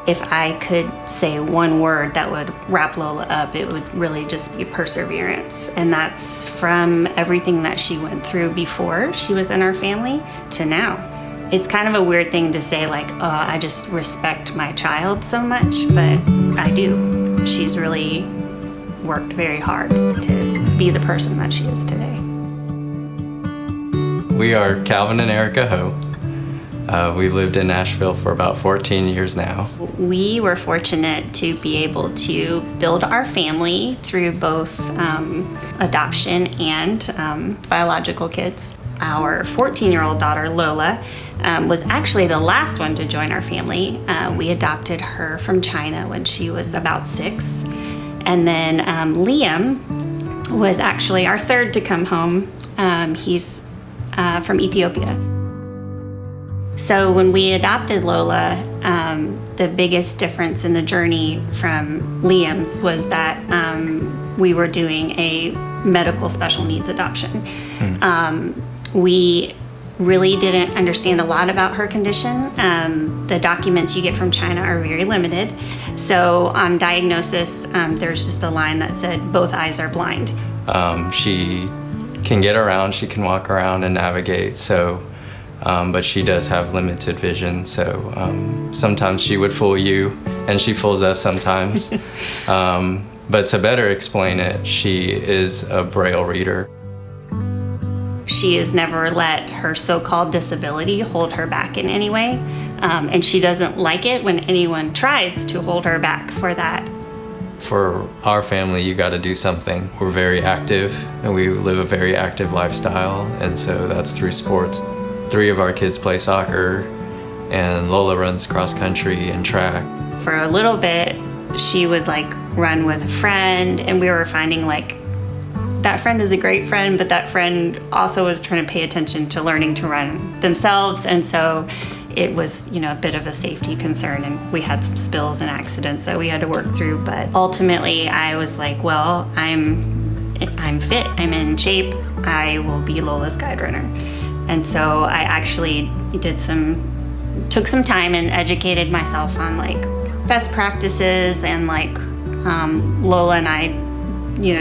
If I could say one word that would wrap Lola up, it would really just be perseverance. And that's from everything that she went through before she was in our family to now. It's kind of a weird thing to say, like, oh, I just respect my child so much, but I do. She's really worked very hard to be the person that she is today. We are Calvin and Erica Ho. We lived in Nashville for about 14 years now. We were fortunate to be able to build our family through both adoption and biological kids. Our 14-year-old daughter, Lola, was actually the last one to join our family. We adopted her from China when she was about 6. And then Liam was actually our third to come home. He's from Ethiopia. So when we adopted Lola, the biggest difference in the journey from Liam's was that we were doing a medical special needs adoption. We really didn't understand a lot about her condition. The documents you get from China are very limited. So on diagnosis, there's just a line that said, both eyes are blind. She can get around, she can walk around and navigate, so but she does have limited vision, so sometimes she would fool you, and she fools us sometimes. But to better explain it, she is a Braille reader. She has never let her so-called disability hold her back in any way, and she doesn't like it when anyone tries to hold her back for that. For our family, you got to do something. We're very active, and we live a very active lifestyle, and so that's through sports. 3 of our kids play soccer, and Lola runs cross country and track. For a little bit, she would like run with a friend, and we were finding like that friend is a great friend, but that friend also was trying to pay attention to learning to run themselves, and so it was, a bit of a safety concern, and we had some spills and accidents that we had to work through. But ultimately, I was like, well, I'm fit, I'm in shape, I will be Lola's guide runner. And so I actually took some time and educated myself on like best practices, and like Lola and I,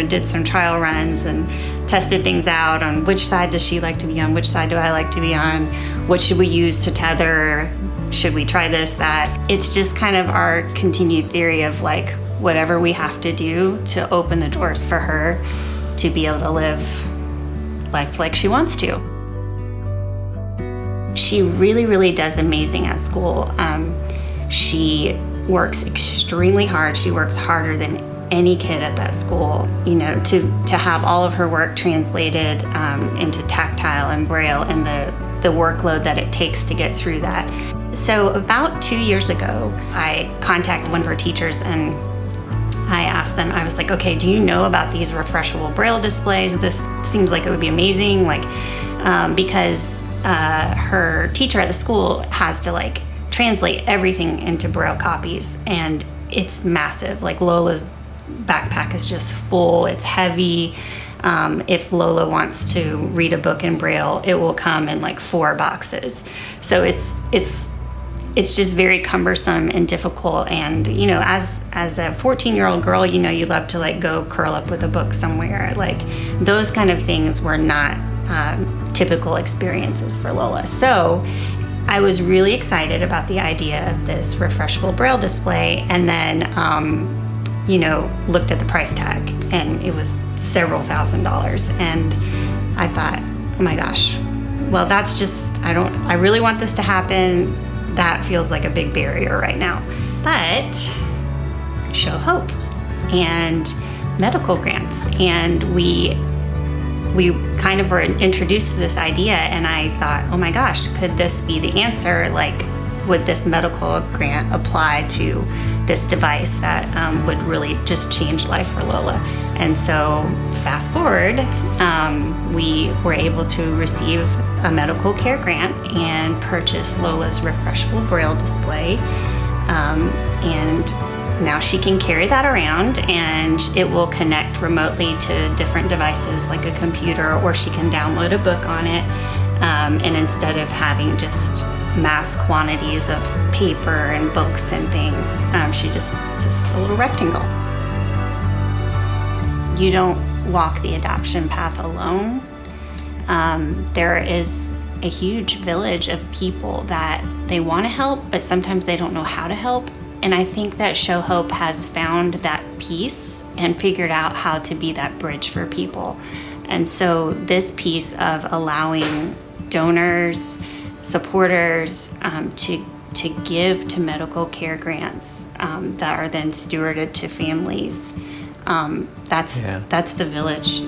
did some trial runs and tested things out on which side does she like to be on, which side do I like to be on, what should we use to tether, should we try this, that. It's just kind of our continued theory of like whatever we have to do to open the doors for her to be able to live life like she wants to. She really, really does amazing at school. She works extremely hard. She works harder than any kid at that school. To have all of her work translated into tactile and Braille, and the workload that it takes to get through that. So about 2 years ago, I contacted one of her teachers, and I asked them, I was like, okay, do you know about these refreshable Braille displays? This seems like it would be amazing, because her teacher at the school has to like translate everything into Braille copies, and it's massive. Like Lola's backpack is just full, it's heavy. If Lola wants to read a book in Braille, it will come in like 4 boxes. So it's just very cumbersome and difficult. And as a 14-year-old girl, you love to like go curl up with a book somewhere. Like those kind of things were not typical experiences for Lola. So I was really excited about the idea of this refreshable Braille display, and then looked at the price tag, and it was several $1,000s, and I thought, oh my gosh, well, that's just, I really want this to happen. That feels like a big barrier right now. But show hope and medical grants, and we kind of were introduced to this idea, and I thought, oh my gosh, could this be the answer? Like, would this medical grant apply to this device that would really just change life for Lola? And so fast forward, we were able to receive a medical care grant and purchase Lola's refreshable Braille display. And now she can carry that around, and it will connect remotely to different devices like a computer, or she can download a book on it. And instead of having just mass quantities of paper and books and things. It's just a little rectangle. You don't walk the adoption path alone. There is a huge village of people that they want to help, but sometimes they don't know how to help. And I think that Show Hope has found that piece and figured out how to be that bridge for people. And so this piece of allowing donors, supporters to give to medical care grants that are then stewarded to families, that's the village.